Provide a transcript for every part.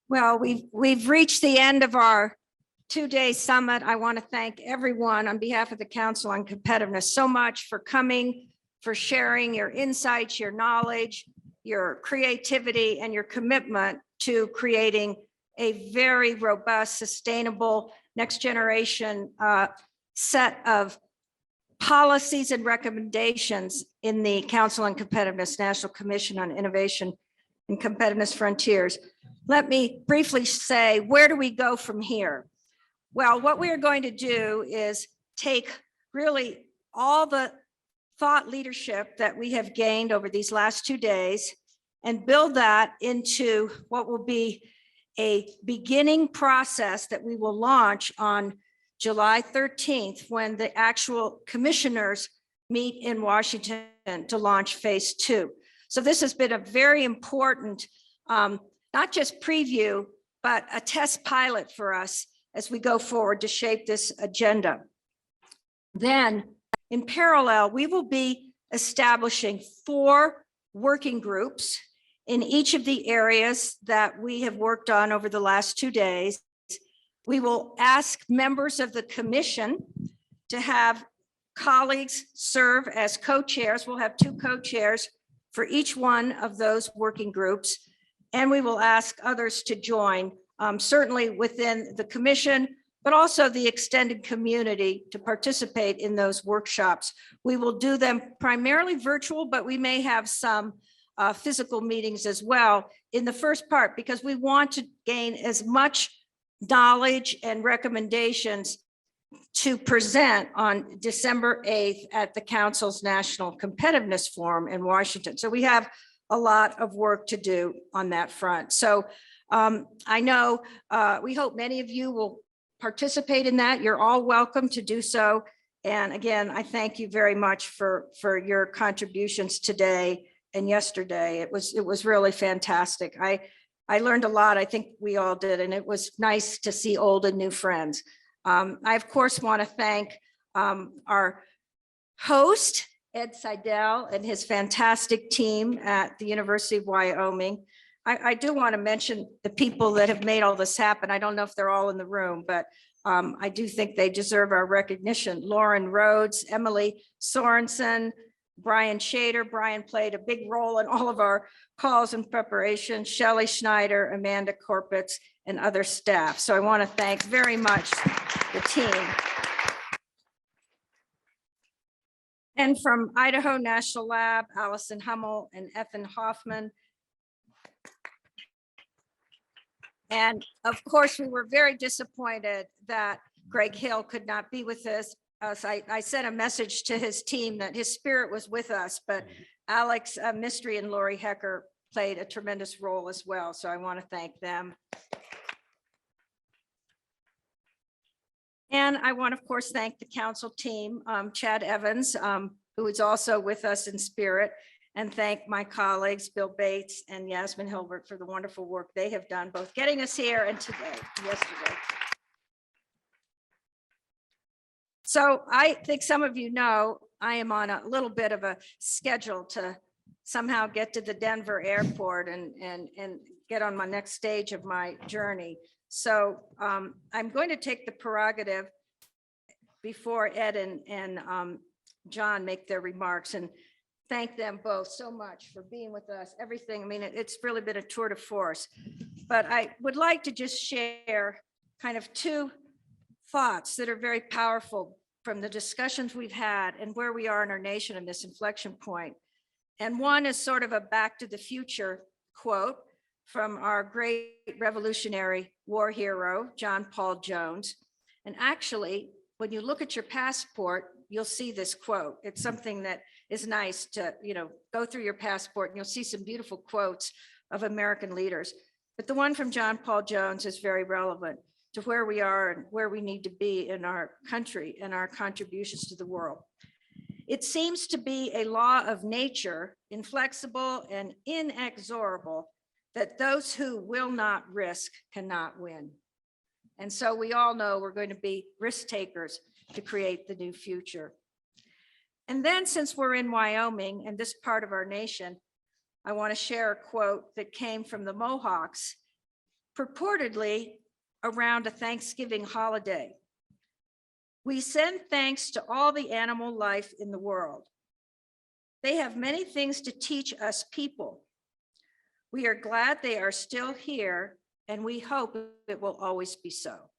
Well, we've reached the end of our two-day summit. I want to thank everyone on behalf of the Council on Competitiveness so much for coming, for sharing your insights, your knowledge, your creativity, and your commitment to creating a very robust, sustainable, next generation set of policies and recommendations in the Council on Competitiveness, National Commission on Innovation and Competitiveness Frontiers. Let me briefly say, where do we go from here? Well, what we are going to do is take really all the thought leadership that we have gained over these last 2 days and build that into what will be a beginning process that we will launch on July 13th, when the actual commissioners meet in Washington to launch phase 2. So this has been a very important, not just preview, but a test pilot for us as we go forward to shape this agenda. Then in parallel, we will be establishing 4 working groups in each of the areas that we have worked on over the last 2 days. We will ask members of the commission to have colleagues serve as co-chairs. We'll have 2 co-chairs for each one of those working groups. And we will ask others to join, certainly within the commission, but also the extended community to participate in those workshops. We will do them primarily virtual, but we may have some physical meetings as well in the first part, because we want to gain as much knowledge and recommendations to present on December 8th at the Council's National Competitiveness Forum in Washington. So we have a lot of work to do on that front. So I know we hope many of you will participate in that. You're all welcome to do so. And again, I thank you very much for your contributions today and yesterday. It was really fantastic. I learned a lot. I think we all did, and it was nice to see old and new friends. I, of course, want to thank our host, Ed Seidel, and his fantastic team at the University of Wyoming. I do want to mention the people that have made all this happen. I don't know if they're all in the room, but I do think they deserve our recognition. Lauren Rhodes, Emily Sorensen, Brian Shader. Brian played a big role in all of our calls and preparation. Shelley Schneider, Amanda Corpitz, and other staff. So I want to thank very much the team. And from Idaho National Lab, Allison Hummel and Ethan Hoffman. And of course, we were very disappointed that Greg Hill could not be with us. I sent a message to his team that his spirit was with us, but Alex Mystery and Lori Hecker played a tremendous role as well. So I want to thank them. And I want to, of course, thank the council team, Chad Evans, who is also with us in spirit, and thank my colleagues, Bill Bates and Yasmin Hilbert, for the wonderful work they have done, both getting us here and yesterday. So I think some of you know, I am on a little bit of a schedule to somehow get to the Denver airport and get on my next stage of my journey. So I'm going to take the prerogative before Ed and John make their remarks, and thank them both so much for being with us. Everything, I mean, it's really been a tour de force, but I would like to just share kind of 2 thoughts that are very powerful from the discussions we've had and where we are in our nation in this inflection point. And one is sort of a back to the future quote from our great revolutionary war hero, John Paul Jones. And actually, when you look at your passport, you'll see this quote. It's something that is nice to, go through your passport and you'll see some beautiful quotes of American leaders. But the one from John Paul Jones is very relevant to where we are and where we need to be in our country and our contributions to the world. It seems to be a law of nature, inflexible and inexorable, that those who will not risk cannot win. And so we all know we're going to be risk takers to create the new future. And then, since we're in Wyoming and this part of our nation, I want to share a quote that came from the Mohawks purportedly around a Thanksgiving holiday. We send thanks to all the animal life in the world. They have many things to teach us people. We are glad they are still here, and we hope it will always be so.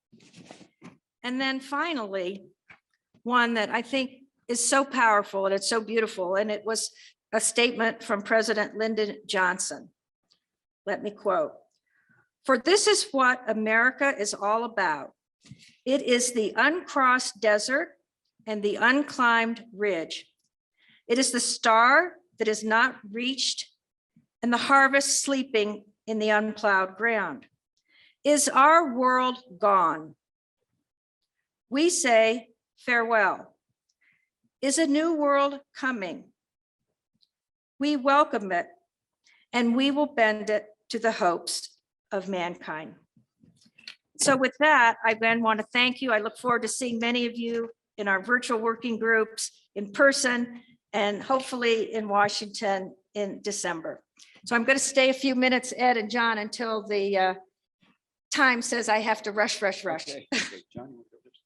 And then finally, one that I think is so powerful and it's so beautiful, and it was a statement from President Lyndon Johnson. Let me quote, "For this is what America is all about. It is the uncrossed desert and the unclimbed ridge. It is the star that is not reached and the harvest sleeping in the unplowed ground. Is our world gone? We say farewell. Is a new world coming? We welcome it, and we will bend it to the hopes of mankind." So with that, I then want to thank you. I look forward to seeing many of you in our virtual working groups in person and hopefully in Washington in December. So I'm going to stay a few minutes, Ed and John, until the time says I have to rush. Okay. John, you want to go first?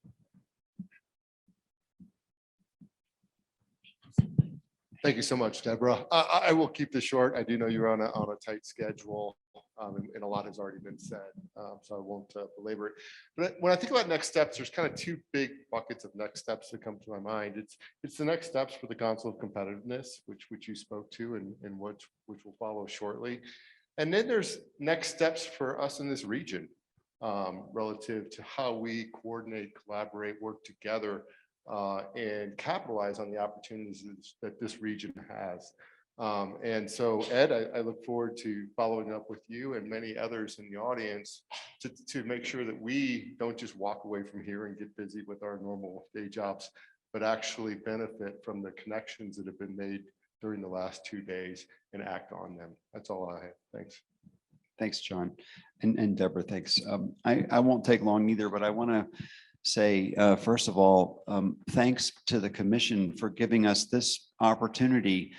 Thank you so much, Deborah. I will keep this short. I do know you're on a tight schedule, and a lot has already been said, so I won't belabor it. But when I think about next steps, there's kind of two big buckets of next steps that come to my mind. It's the next steps for the Council of Competitiveness, which you spoke to, and which will follow shortly. And then there's next steps for us in this region, relative to how we coordinate, collaborate, work together, and capitalize on the opportunities that this region has. And so, Ed, I look forward to following up with you and many others in the audience to make sure that we don't just walk away from here and get busy with our normal day jobs, but actually benefit from the connections that have been made during the last 2 days and act on them. That's all I have. Thanks. Thanks, John. And Deborah, thanks. I won't take long either, but I want to say, first of all, thanks to the commission for giving us this opportunity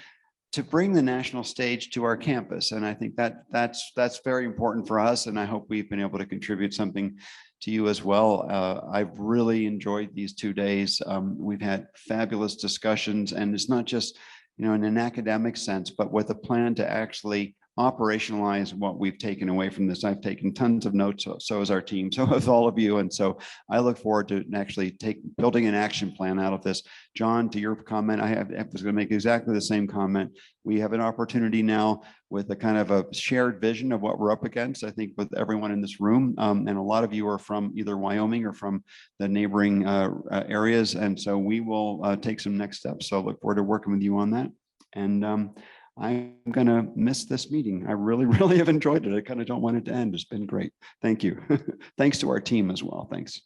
to bring the national stage to our campus. And I think that's very important for us. And I hope we've been able to contribute something to you as well. I've really enjoyed these 2 days. We've had fabulous discussions, and it's not just, in an academic sense, but with a plan to actually operationalize what we've taken away from this. I've taken tons of notes, so has our team, so has all of you. And so I look forward to actually building an action plan out of this. John, to your comment, I was going to make exactly the same comment. We have an opportunity now with a kind of a shared vision of what we're up against, I think, with everyone in this room. And a lot of you are from either Wyoming or from the neighboring areas. And so we will take some next steps. So I look forward to working with you on that. And I'm going to miss this meeting. I really have enjoyed it. I kind of don't want it to end. It's been great. Thank you. Thanks to our team as well. Thanks.